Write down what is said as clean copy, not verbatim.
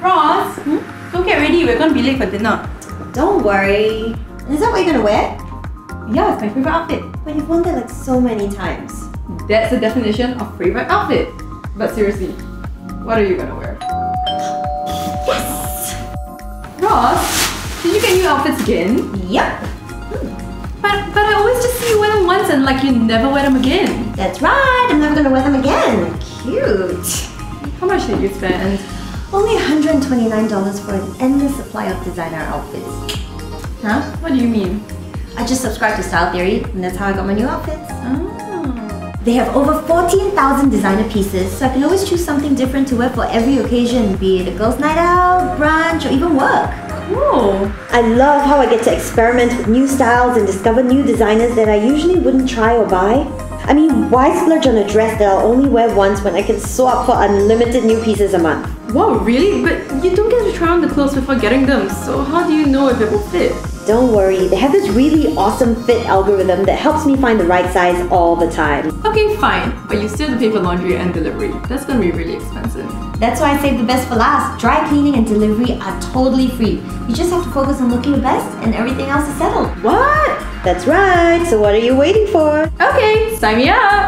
Roz, go get ready. We're going to be late for dinner. Don't worry. Is that what you're gonna wear? Yeah, it's my favorite outfit. But you've worn that like so many times. That's the definition of favorite outfit. But seriously, what are you going to wear? Yes! Roz, did you get new outfits again? Yep. But I always just see you wear them once and like you never wear them again. That's right. I'm never gonna wear them again. Cute. How much did you spend? Only $129 for an endless supply of designer outfits. Huh? What do you mean? I just subscribed to Style Theory and that's how I got my new outfits. Oh. They have over 14,000 designer pieces, so I can always choose something different to wear for every occasion, be it a girls' night out, brunch, or even work. Cool. I love how I get to experiment with new styles and discover new designers that I usually wouldn't try or buy. I mean, why splurge on a dress that I'll only wear once when I can swap for unlimited new pieces a month? Wow, really? But you don't get to try on the clothes before getting them, so how do you know if it will fit? Don't worry, they have this really awesome fit algorithm that helps me find the right size all the time. Okay, fine, but you still have to pay for laundry and delivery. That's gonna be really expensive. That's why I saved the best for last. Dry cleaning and delivery are totally free. You just have to focus on looking your best and everything else is settled. What? That's right, so what are you waiting for? Okay, sign me up!